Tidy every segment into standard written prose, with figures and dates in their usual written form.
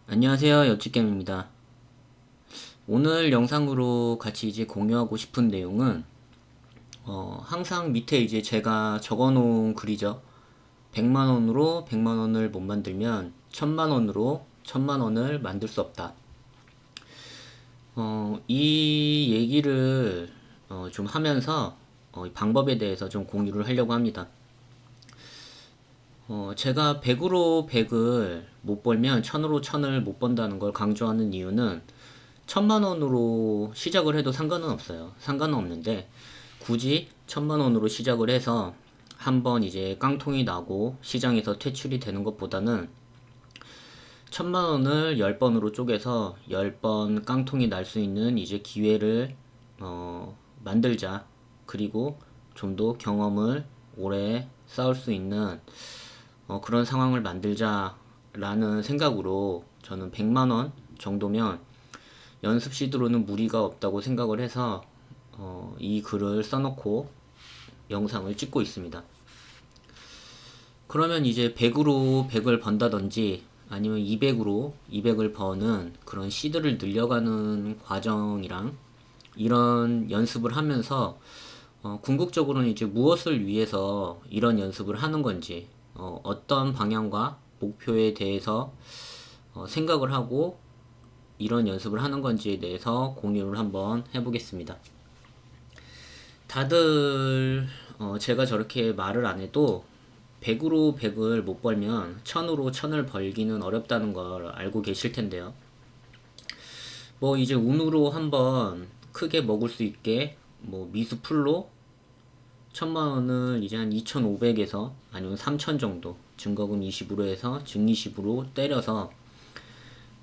안녕하세요, 옆집겜입니다. 오늘 영상으로 같이 이제 공유하고 싶은 내용은 항상 밑에 이제 제가 적어 놓은 글이죠. 100만원으로 100만원을 못 만들면 1000만원으로 1000만원을 만들 수 없다. 이 얘기를 좀 하면서 이 방법에 대해서 좀 공유를 하려고 합니다. 제가 100으로 100을 못 벌면 1000으로 1000을 못 번다는 걸 강조하는 이유는 1000만원으로 시작을 해도 상관은 없어요. 상관은 없는데 굳이 1000만원으로 시작을 해서 한번 이제 깡통이 나고 시장에서 퇴출이 되는 것보다는 1000만원을 10번으로 쪼개서 10번 깡통이 날 수 있는 이제 기회를 만들자. 그리고 좀 더 경험을 오래 쌓을 수 있는 그런 상황을 만들자라는 생각으로 저는 100만원 정도면 연습 시드로는 무리가 없다고 생각을 해서 이 글을 써놓고 영상을 찍고 있습니다. 그러면 이제 100으로 100을 번다든지 아니면 200으로 200을 버는 그런 시드를 늘려가는 과정이랑 이런 연습을 하면서 궁극적으로는 이제 무엇을 위해서 이런 연습을 하는 건지 어떤 방향과 목표에 대해서 생각을 하고 이런 연습을 하는 건지에 대해서 공유를 한번 해보겠습니다. 다들 제가 저렇게 말을 안 해도 100으로 100을 못 벌면 1000으로 1000을 벌기는 어렵다는 걸 알고 계실 텐데요. 뭐 이제 운으로 한번 크게 먹을 수 있게 뭐 미수풀로 1000만원을 이제 한 2500에서 아니면 3000 정도 증거금 20으로 해서 증20으로 때려서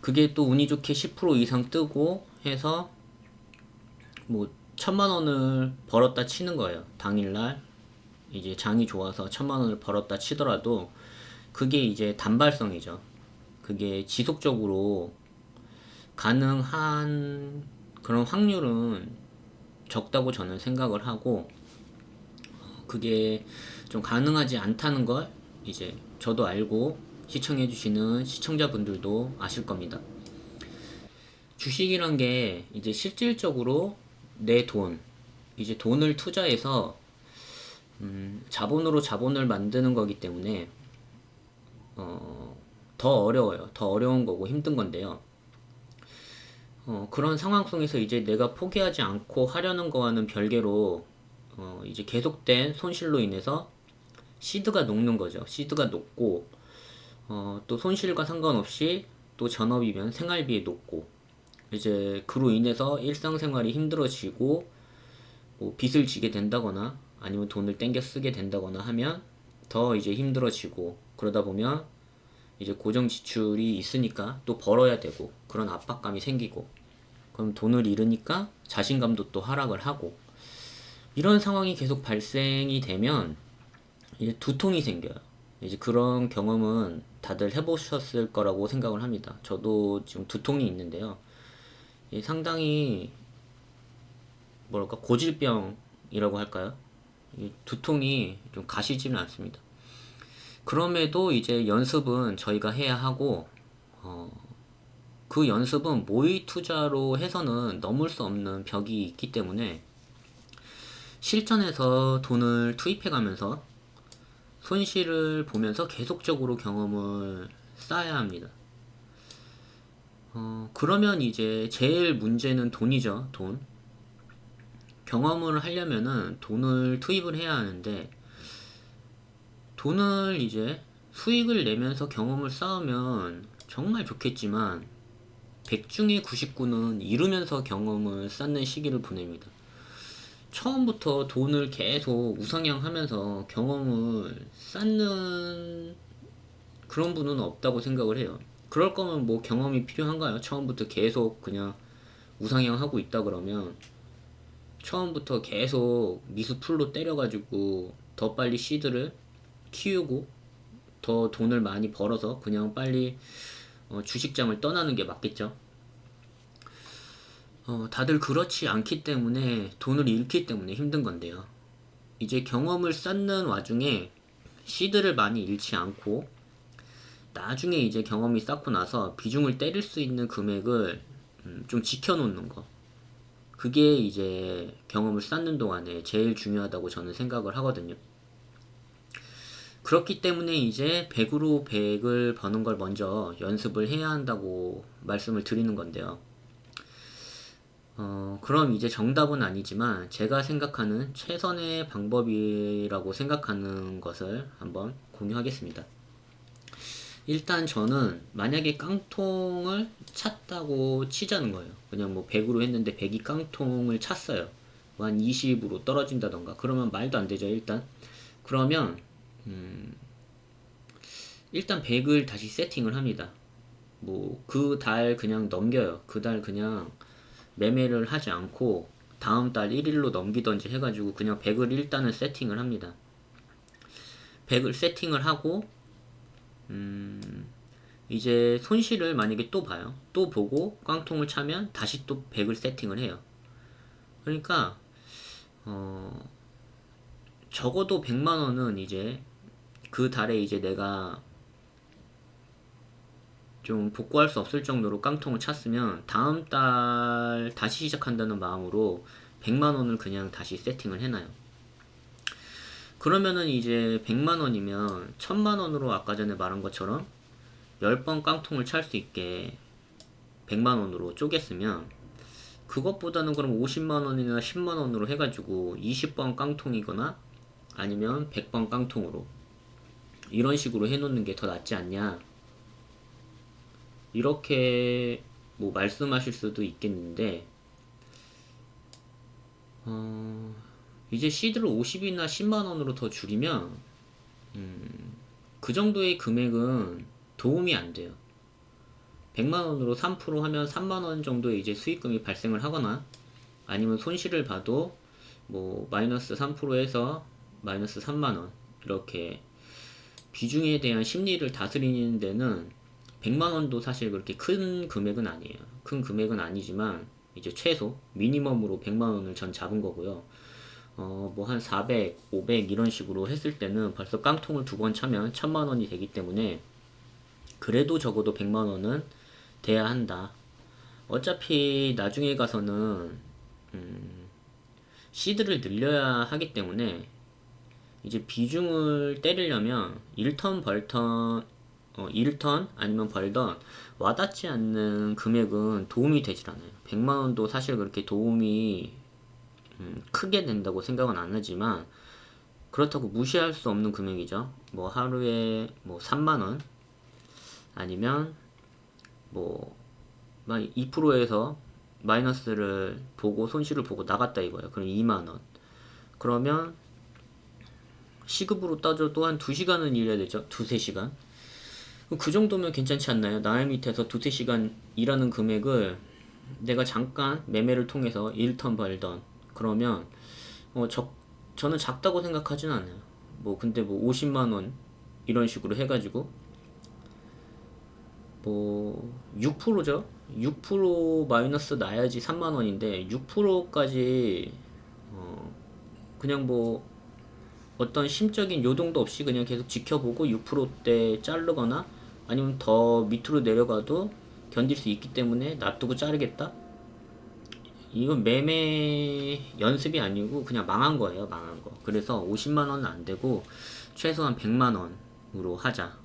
그게 또 운이 좋게 10% 이상 뜨고 해서 뭐 1000만원을 벌었다 치는 거예요. 당일날 이제 장이 좋아서 1000만원을 벌었다 치더라도 그게 이제 단발성이죠. 그게 지속적으로 가능한 그런 확률은 적다고 저는 생각을 하고 그게 좀 가능하지 않다는 걸 이제 저도 알고 시청해주시는 시청자분들도 아실 겁니다. 주식이란 게 이제 실질적으로 내 돈, 이제 돈을 투자해서 자본으로 자본을 만드는 거기 때문에 더 어려워요. 더 어려운 거고 힘든 건데요. 그런 상황 속에서 이제 내가 포기하지 않고 하려는 거와는 별개로 이제 계속된 손실로 인해서 시드가 녹는 거죠. 시드가 녹고 또 손실과 상관없이 또 전업이면 생활비에 녹고 이제 그로 인해서 일상생활이 힘들어지고 뭐 빚을 지게 된다거나 아니면 돈을 땡겨 쓰게 된다거나 하면 더 이제 힘들어지고 그러다 보면 이제 고정 지출이 있으니까 또 벌어야 되고 그런 압박감이 생기고 그럼 돈을 잃으니까 자신감도 또 하락을 하고 이런 상황이 계속 발생이 되면 이제 두통이 생겨요. 이제 그런 경험은 다들 해보셨을 거라고 생각을 합니다. 저도 지금 두통이 있는데요. 상당히 뭐랄까 고질병이라고 할까요? 두통이 좀 가시지는 않습니다. 그럼에도 이제 연습은 저희가 해야 하고 그 연습은 모의 투자로 해서는 넘을 수 없는 벽이 있기 때문에 실전에서 돈을 투입해 가면서 손실을 보면서 계속적으로 경험을 쌓아야 합니다. 그러면 이제 제일 문제는 돈이죠, 돈. 경험을 하려면은 돈을 투입을 해야 하는데, 돈을 이제 수익을 내면서 경험을 쌓으면 정말 좋겠지만, 100 중에 99는 잃으면서 경험을 쌓는 시기를 보냅니다. 처음부터 돈을 계속 우상향하면서 경험을 쌓는 그런 분은 없다고 생각을 해요. 그럴 거면 뭐 경험이 필요한가요? 처음부터 계속 그냥 우상향하고 있다 그러면 처음부터 계속 미수풀로 때려가지고 더 빨리 시드를 키우고 더 돈을 많이 벌어서 그냥 빨리 주식장을 떠나는 게 맞겠죠. 다들 그렇지 않기 때문에 돈을 잃기 때문에 힘든 건데요. 이제 경험을 쌓는 와중에 시드를 많이 잃지 않고 나중에 이제 경험이 쌓고 나서 비중을 때릴 수 있는 금액을 좀 지켜놓는 거. 그게 이제 경험을 쌓는 동안에 제일 중요하다고 저는 생각을 하거든요. 그렇기 때문에 이제 100으로 100을 버는 걸 먼저 연습을 해야 한다고 말씀을 드리는 건데요. 그럼 이제 정답은 아니지만 제가 생각하는 최선의 방법이라고 생각하는 것을 한번 공유하겠습니다. 일단 저는 만약에 깡통을 찼다고 치자는 거예요. 그냥 뭐 100으로 했는데 100이 깡통을 찼어요. 뭐 한 20으로 떨어진다던가. 그러면 말도 안 되죠, 일단. 그러면 일단 100을 다시 세팅을 합니다. 뭐 그 달 그냥 넘겨요. 그 달 그냥 매매를 하지 않고 다음 달 1일로 넘기던지 해가지고 그냥 100을 일단은 세팅을 합니다. 100을 세팅을 하고 이제 손실을 만약에 또 봐요. 또 보고 깡통을 차면 다시 또 100을 세팅을 해요. 그러니까 적어도 100만원은 이제 그 달에 이제 내가 좀 복구할 수 없을 정도로 깡통을 찼으면 다음 달 다시 시작한다는 마음으로 100만원을 그냥 다시 세팅을 해놔요. 그러면은 이제 100만원이면 1000만원으로 아까 전에 말한 것처럼 10번 깡통을 찰 수 있게 100만원으로 쪼갰으면 그것보다는 그럼 50만원이나 10만원으로 해가지고 20번 깡통이거나 아니면 100번 깡통으로 이런 식으로 해놓는 게 더 낫지 않냐, 이렇게 뭐 말씀하실 수도 있겠는데 이제 시드를 50이나 10만원으로 더 줄이면 그 정도의 금액은 도움이 안 돼요. 100만원으로 3% 하면 3만원 정도의 이제 수익금이 발생을 하거나 아니면 손실을 봐도 뭐 마이너스 3%에서 마이너스 3만원 이렇게 비중에 대한 심리를 다스리는 데는 100만원도 사실 그렇게 큰 금액은 아니에요. 큰 금액은 아니지만 이제 최소 미니멈으로 100만원을 전 잡은 거고요. 뭐 한 400, 500 이런 식으로 했을 때는 벌써 깡통을 두 번 차면 1000만원이 되기 때문에 그래도 적어도 100만원은 돼야 한다. 어차피 나중에 가서는 시드를 늘려야 하기 때문에 이제 비중을 때리려면 1턴 벌턴 1턴 아니면 벌던 와닿지 않는 금액은 도움이 되질 않아요. 100만원도 사실 그렇게 도움이 크게 된다고 생각은 안 하지만 그렇다고 무시할 수 없는 금액이죠. 뭐 하루에 뭐 3만원 아니면 뭐 2%에서 마이너스를 보고 손실을 보고 나갔다 이거예요. 그럼 2만원. 그러면 시급으로 따져도 한 2시간은 일해야 되죠. 2-3시간. 그 정도면 괜찮지 않나요? 나의 밑에서 2-3시간 일하는 금액을 내가 잠깐 매매를 통해서 1턴 벌던 그러면 저는 작다고 생각하진 않아요. 뭐 근데 뭐 50만원 이런 식으로 해가지고 뭐 6%죠. 6% 마이너스 나야지 3만원인데 6%까지 그냥 뭐 어떤 심적인 요동도 없이 그냥 계속 지켜보고 6%대 자르거나 아니면 더 밑으로 내려가도 견딜 수 있기 때문에 놔두고 자르겠다? 이건 매매 연습이 아니고 그냥 망한 거예요, 망한 거. 그래서 50만원은 안 되고 최소한 100만원으로 하자.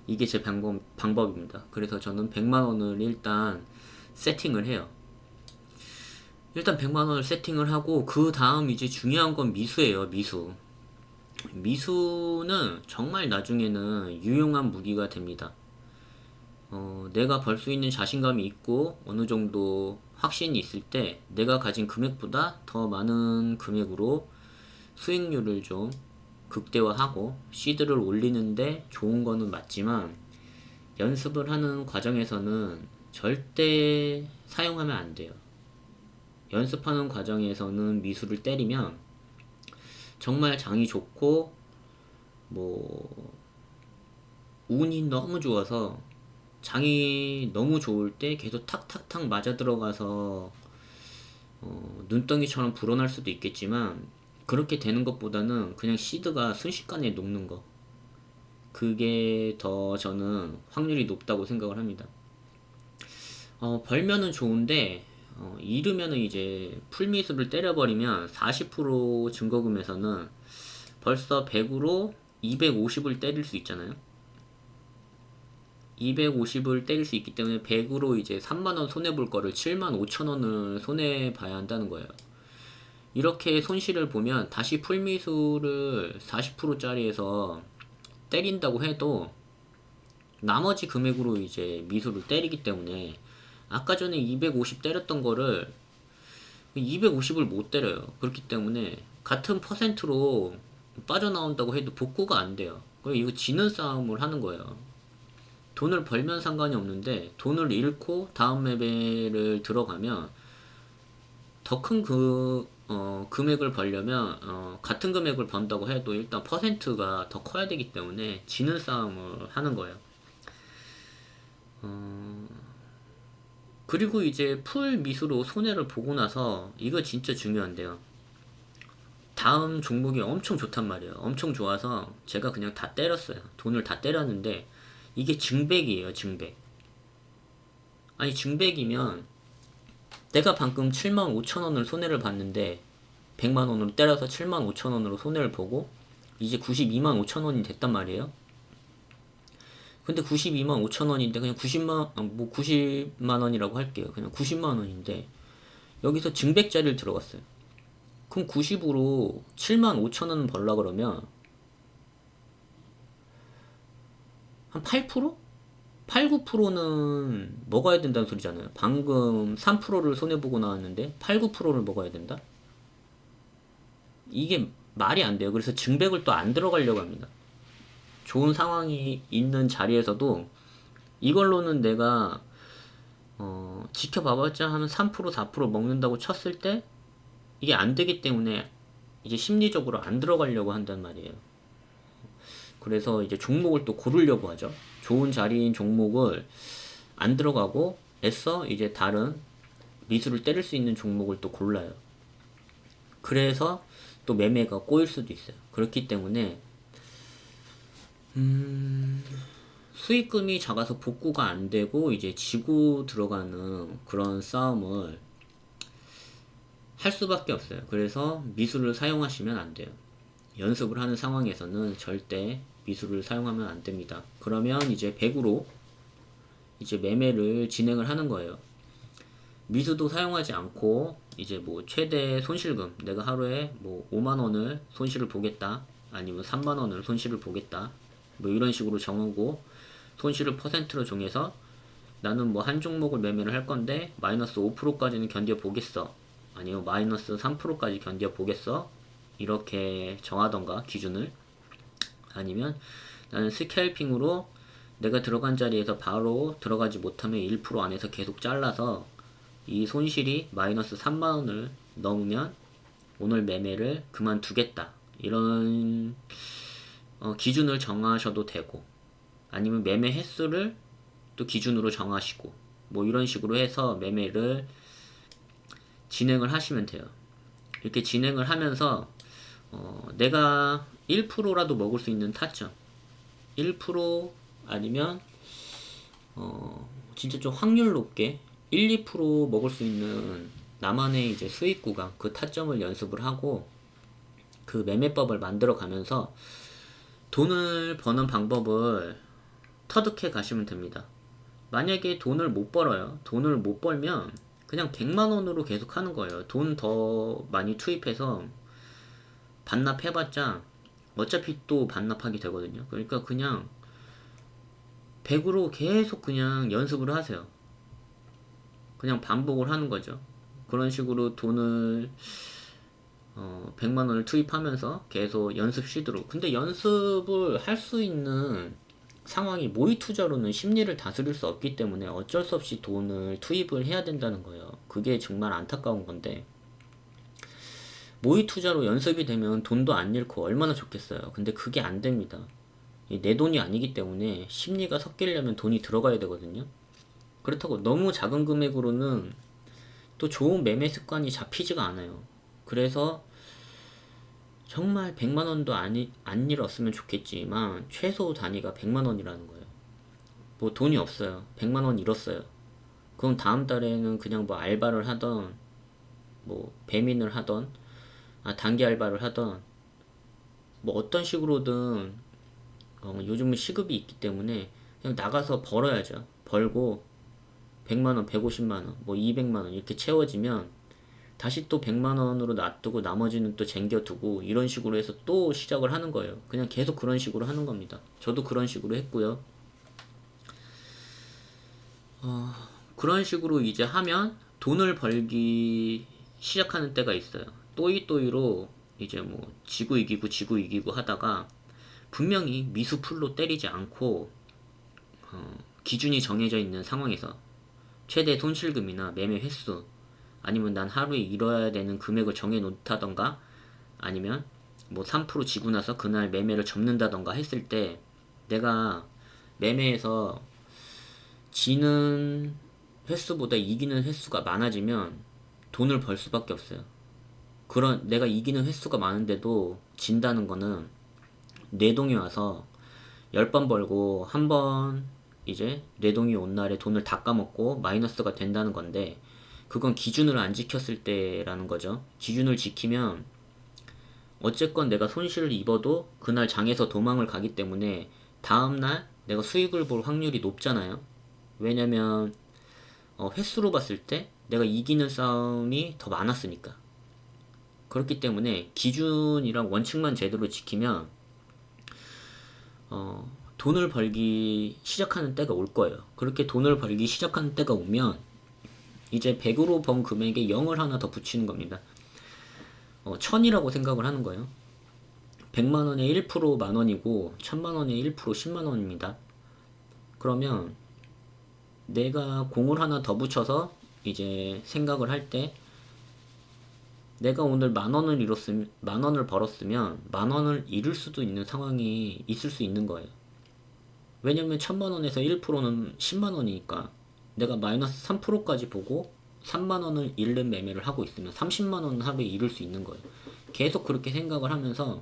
이게 제 방법입니다. 그래서 저는 100만원을 일단 세팅을 해요. 일단 100만원을 세팅을 하고 그 다음 이제 중요한 건 미수예요, 미수. 미수는 정말 나중에는 유용한 무기가 됩니다. 내가 벌 수 있는 자신감이 있고 어느 정도 확신이 있을 때 내가 가진 금액보다 더 많은 금액으로 수익률을 좀 극대화하고 시드를 올리는데 좋은 거는 맞지만 연습을 하는 과정에서는 절대 사용하면 안 돼요. 연습하는 과정에서는 미수를 때리면 정말 장이 좋고 뭐 운이 너무 좋아서 장이 너무 좋을 때 계속 탁탁탁 맞아 들어가서 눈덩이처럼 불어날 수도 있겠지만 그렇게 되는 것보다는 그냥 시드가 순식간에 녹는 거, 그게 더 저는 확률이 높다고 생각을 합니다. 벌면은 좋은데 잃으면은 이제 풀미수를 때려버리면 40% 증거금에서는 벌써 100으로 250을 때릴 수 있잖아요. 250을 때릴 수 있기 때문에 100으로 이제 3만원 손해볼 거를 7만 5천원을 손해봐야 한다는 거예요. 이렇게 손실을 보면 다시 풀미수를 40%짜리에서 때린다고 해도 나머지 금액으로 이제 미수를 때리기 때문에 아까 전에 250 때렸던 거를 250을 못 때려요. 그렇기 때문에 같은 퍼센트로 빠져나온다고 해도 복구가 안 돼요. 이거 지는 싸움을 하는 거예요. 돈을 벌면 상관이 없는데 돈을 잃고 다음 레벨을 들어가면 더 큰 금액을 벌려면 같은 금액을 번다고 해도 일단 퍼센트가 더 커야 되기 때문에 지는 싸움을 하는 거예요. 그리고 이제 풀 미수로 손해를 보고 나서 이거 진짜 중요한데요. 다음 종목이 엄청 좋단 말이에요. 엄청 좋아서 제가 그냥 다 때렸어요. 돈을 다 때렸는데 이게 증백이에요. 증백. 아니 증백이면 내가 방금 7만 5천원을 손해를 봤는데 100만원으로 때려서 7만 5천원으로 손해를 보고 이제 92만 5천원이 됐단 말이에요. 근데 92만 5천원인데 그냥 90만원이라고 할게요. 그냥 90만원인데 여기서 증백자리를 들어갔어요. 그럼 90으로 7만 5천원 벌라 그러면 한 8%? 8, 9%는 먹어야 된다는 소리잖아요. 방금 3%를 손해보고 나왔는데 8, 9%를 먹어야 된다? 이게 말이 안 돼요. 그래서 증백을 또 안 들어가려고 합니다. 좋은 상황이 있는 자리에서도 이걸로는 내가 지켜봐봤자 하면 3% 4% 먹는다고 쳤을 때 이게 안 되기 때문에 이제 심리적으로 안 들어가려고 한단 말이에요. 그래서 이제 종목을 또 고르려고 하죠. 좋은 자리인 종목을 안 들어가고 애써 이제 다른 미수를 때릴 수 있는 종목을 또 골라요. 그래서 또 매매가 꼬일 수도 있어요. 그렇기 때문에 수익금이 작아서 복구가 안 되고 이제 지고 들어가는 그런 싸움을 할 수밖에 없어요. 그래서 미수를 사용하시면 안 돼요. 연습을 하는 상황에서는 절대 미수를 사용하면 안 됩니다. 그러면 이제 100으로 이제 매매를 진행을 하는 거예요. 미수도 사용하지 않고 이제 뭐 최대 손실금, 내가 하루에 뭐 5만원을 손실을 보겠다, 아니면 3만원을 손실을 보겠다, 뭐 이런 식으로 정하고 손실을 퍼센트로 정해서 나는 뭐 한 종목을 매매를 할 건데 마이너스 5%까지는 견뎌 보겠어, 아니면 마이너스 3%까지 견뎌 보겠어, 이렇게 정하던가 기준을. 아니면 나는 스캘핑으로 내가 들어간 자리에서 바로 들어가지 못하면 1% 안에서 계속 잘라서 이 손실이 마이너스 3만원을 넘으면 오늘 매매를 그만두겠다, 이런 기준을 정하셔도 되고, 아니면 매매 횟수를 또 기준으로 정하시고 뭐 이런 식으로 해서 매매를 진행을 하시면 돼요. 이렇게 진행을 하면서 내가 1%라도 먹을 수 있는 타점, 1% 아니면 진짜 좀 확률 높게 1, 2% 먹을 수 있는 나만의 이제 수익 구간, 그 타점을 연습을 하고 그 매매법을 만들어 가면서 돈을 버는 방법을 터득해 가시면 됩니다. 만약에 돈을 못 벌어요. 돈을 못 벌면 그냥 100만원으로 계속 하는 거예요. 돈 더 많이 투입해서 반납해봤자 어차피 또 반납하게 되거든요. 그러니까 그냥 100으로 계속 그냥 연습을 하세요. 그냥 반복을 하는 거죠. 그런 식으로 돈을 100만원을 투입하면서 계속 연습 쉬도록. 근데 연습을 할 수 있는 상황이 모의 투자로는 심리를 다스릴 수 없기 때문에 어쩔 수 없이 돈을 투입을 해야 된다는 거예요. 그게 정말 안타까운 건데, 모의 투자로 연습이 되면 돈도 안 잃고 얼마나 좋겠어요. 근데 그게 안 됩니다. 내 돈이 아니기 때문에 심리가 섞이려면 돈이 들어가야 되거든요. 그렇다고 너무 작은 금액으로는 또 좋은 매매 습관이 잡히지가 않아요. 그래서 정말 100만 원도 안 잃었으면 좋겠지만 최소 단위가 100만 원이라는 거예요. 뭐 돈이 없어요. 100만 원 잃었어요. 그럼 다음 달에는 그냥 뭐 알바를 하던 뭐 배민을 하던 단기 알바를 하던 뭐 어떤 식으로든 요즘은 시급이 있기 때문에 그냥 나가서 벌어야죠. 벌고 100만원, 150만원, 뭐 200만원 이렇게 채워지면 다시 또 100만원으로 놔두고 나머지는 또 쟁겨두고 이런 식으로 해서 또 시작을 하는 거예요. 그냥 계속 그런 식으로 하는 겁니다. 저도 그런 식으로 했고요. 그런 식으로 이제 하면 돈을 벌기 시작하는 때가 있어요. 또이또이로 이제 뭐 지고 이기고 하다가 분명히 미수풀로 때리지 않고 기준이 정해져 있는 상황에서 최대 손실금이나 매매 횟수 아니면 난 하루에 잃어야 되는 금액을 정해 놓다던가 아니면 뭐 3% 지고 나서 그날 매매를 접는다던가 했을 때 내가 매매에서 지는 횟수보다 이기는 횟수가 많아지면 돈을 벌 수밖에 없어요. 그런 내가 이기는 횟수가 많은데도 진다는 거는 뇌동이 와서 10번 벌고 한 번 이제 뇌동이 온 날에 돈을 다 까먹고 마이너스가 된다는 건데 그건 기준을 안 지켰을 때라는 거죠. 기준을 지키면 어쨌건 내가 손실을 입어도 그날 장에서 도망을 가기 때문에 다음날 내가 수익을 볼 확률이 높잖아요. 왜냐면 횟수로 봤을 때 내가 이기는 싸움이 더 많았으니까. 그렇기 때문에 기준이랑 원칙만 제대로 지키면 돈을 벌기 시작하는 때가 올 거예요. 그렇게 돈을 벌기 시작하는 때가 오면 이제 100으로 번 금액에 0을 하나 더 붙이는 겁니다. 1000이라고 생각을 하는 거예요. 100만원에 1% 만원이고 1000만원에 1% 10만원입니다. 그러면 내가 공을 하나 더 붙여서 이제 생각을 할 때 내가 오늘 만원을 벌었으면 만원을 잃을 수도 있는 상황이 있을 수 있는 거예요. 왜냐면 1000만원에서 1%는 10만원이니까 내가 마이너스 3%까지 보고 3만원을 잃는 매매를 하고 있으면 30만원은 하루에 잃을 수 있는 거예요. 계속 그렇게 생각을 하면서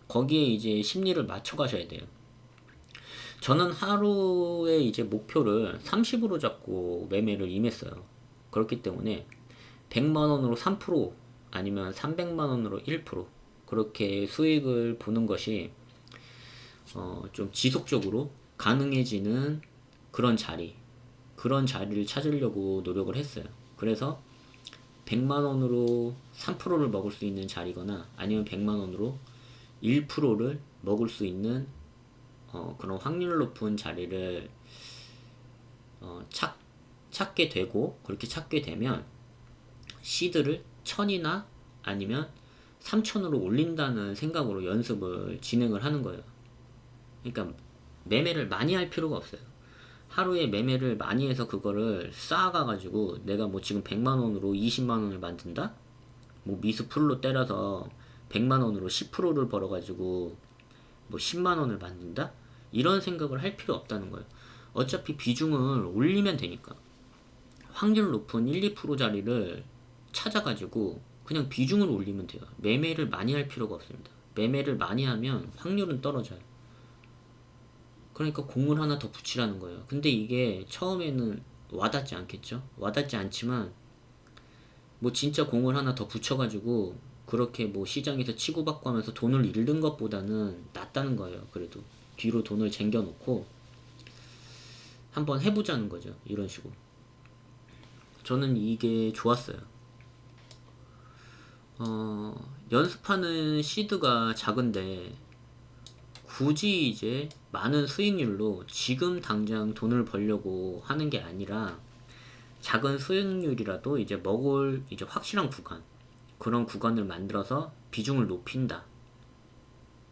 거기에 이제 심리를 맞춰 가셔야 돼요. 저는 하루에 이제 목표를 30으로 잡고 매매를 임했어요. 그렇기 때문에 100만원으로 3% 아니면 300만원으로 1% 그렇게 수익을 보는 것이 좀 지속적으로 가능해지는 그런 자리를 찾으려고 노력을 했어요. 그래서 100만원으로 3%를 먹을 수 있는 자리거나 아니면 100만원으로 1%를 먹을 수 있는 그런 확률 높은 자리를 찾게 되고 그렇게 찾게 되면 시드를 1000이나 아니면 3000으로 올린다는 생각으로 연습을 진행을 하는 거예요. 그러니까 매매를 많이 할 필요가 없어요. 하루에 매매를 많이 해서 그거를 쌓아가가지고 내가 뭐 지금 100만원으로 20만원을 만든다? 뭐 미수 풀로 때려서 100만원으로 10%를 벌어가지고 뭐 10만원을 만든다? 이런 생각을 할 필요 없다는 거예요. 어차피 비중을 올리면 되니까. 확률 높은 1, 2% 자리를 찾아가지고 그냥 비중을 올리면 돼요. 매매를 많이 할 필요가 없습니다. 매매를 많이 하면 확률은 떨어져요. 그러니까 공을 하나 더 붙이라는 거예요. 근데 이게 처음에는 와닿지 않겠죠? 와닿지 않지만 뭐 진짜 공을 하나 더 붙여가지고 그렇게 뭐 시장에서 치고받고 하면서 돈을 잃는 것보다는 낫다는 거예요. 그래도 뒤로 돈을 쟁겨놓고 한번 해보자는 거죠. 이런 식으로. 저는 이게 좋았어요. 연습하는 시드가 작은데 굳이 이제 많은 수익률로 지금 당장 돈을 벌려고 하는 게 아니라 작은 수익률이라도 이제 먹을 이제 확실한 구간 그런 구간을 만들어서 비중을 높인다.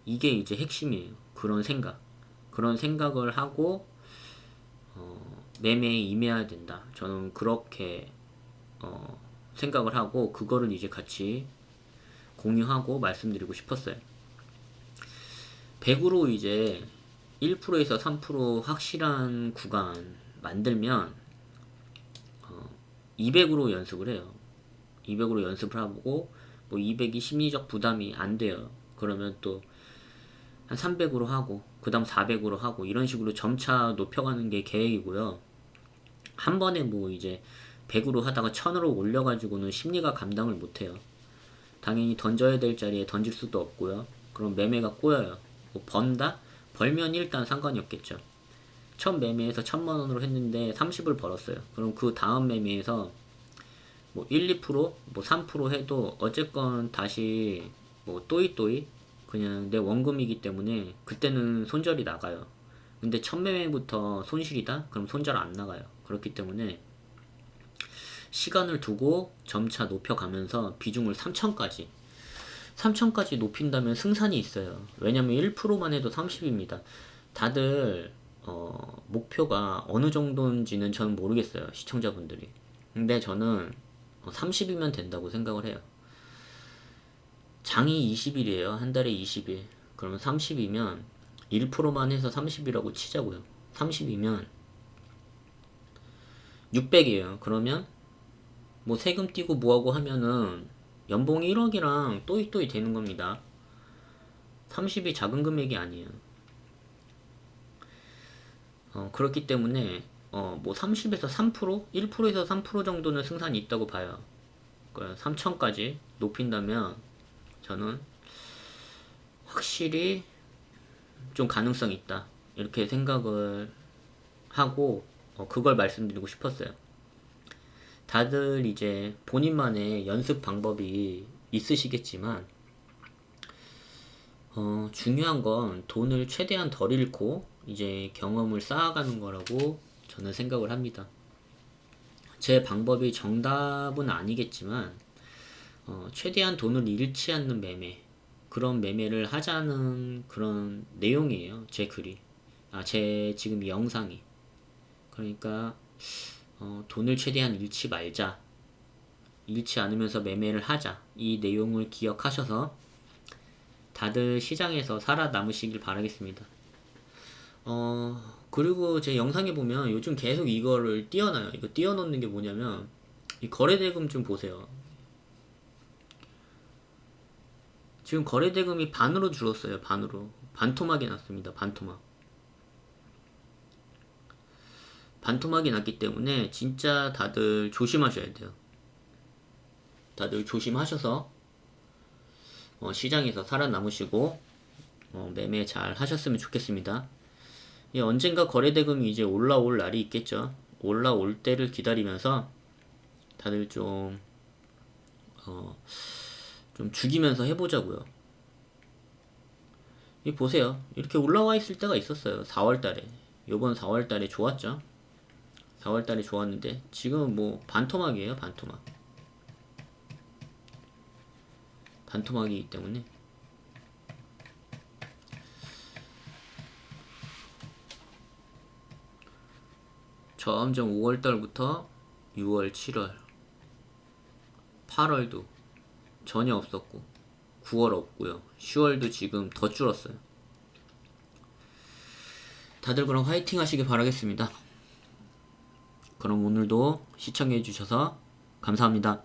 이게 이제 핵심이에요. 그런 생각을 하고 매매에 임해야 된다. 저는 그렇게 생각을 하고 그거를 이제 같이 공유하고 말씀드리고 싶었어요. 100으로 이제 1%에서 3% 확실한 구간 만들면 200으로 연습을 해요. 200으로 연습을 하고 뭐 200이 심리적 부담이 안 돼요. 그러면 또 한 300으로 하고 그 다음 400으로 하고 이런 식으로 점차 높여가는 게 계획이고요. 한 번에 뭐 이제 100으로 하다가 1000으로 올려가지고는 심리가 감당을 못해요. 당연히 던져야 될 자리에 던질 수도 없고요. 그럼 매매가 꼬여요. 뭐 번다? 벌면 일단 상관이 없겠죠. 첫 매매에서 1000만원으로 했는데 30을 벌었어요. 그럼 그 다음 매매에서 뭐 1, 2%, 뭐 3% 해도 어쨌건 다시 뭐 또이또이 그냥 내 원금이기 때문에 그때는 손절이 나가요. 근데 첫 매매부터 손실이다? 그럼 손절 안 나가요. 그렇기 때문에 시간을 두고 점차 높여가면서 비중을 3000까지 높인다면 승산이 있어요. 왜냐면 1%만 해도 30입니다. 다들 목표가 어느 정도인지는 저는 모르겠어요. 시청자분들이. 근데 저는 30이면 된다고 생각을 해요. 장이 20일이에요. 한 달에 20일. 그러면 30이면 1%만 해서 30이라고 치자고요. 30이면 600이에요. 그러면 뭐 세금 띄고 뭐하고 하면은 연봉이 1억이랑 또이또이 되는 겁니다. 30이 작은 금액이 아니에요. 그렇기 때문에 뭐 30에서 3%? 1%에서 3% 정도는 승산이 있다고 봐요. 3000까지 높인다면 저는 확실히 좀 가능성 있다 이렇게 생각을 하고 그걸 말씀드리고 싶었어요. 다들 이제 본인만의 연습 방법이 있으시겠지만 중요한 건 돈을 최대한 덜 잃고 이제 경험을 쌓아가는 거라고 저는 생각을 합니다. 제 방법이 정답은 아니겠지만 최대한 돈을 잃지 않는 매매, 그런 매매를 하자는 그런 내용이에요. 제 글이. 제 지금 이 영상이. 그러니까 돈을 최대한 잃지 말자. 잃지 않으면서 매매를 하자. 이 내용을 기억하셔서 다들 시장에서 살아남으시길 바라겠습니다. 그리고 제 영상에 보면 요즘 계속 이거를 띄워놔요. 이거 띄워놓는 게 뭐냐면 이 거래대금 좀 보세요. 지금 거래대금이 반으로 줄었어요. 반으로. 반토막이 났습니다. 반토막이 났기 때문에 진짜 다들 조심하셔야 돼요. 다들 조심하셔서 시장에서 살아남으시고 매매 잘 하셨으면 좋겠습니다. 언젠가 거래대금이 이제 올라올 날이 있겠죠. 올라올 때를 기다리면서 다들 좀 죽이면서 해보자고요. 보세요. 이렇게 올라와 있을 때가 있었어요. 4월달에. 요번 4월달에 좋았죠. 4월달에 좋았는데 지금은 뭐 반토막이에요. 반토막이기 때문에 점점 5월달부터 6월, 7월, 8월도 전혀 없었고 9월 없고요. 10월도 지금 더 줄었어요. 다들 그럼 화이팅 하시길 바라겠습니다. 그럼 오늘도 시청해 주셔서 감사합니다.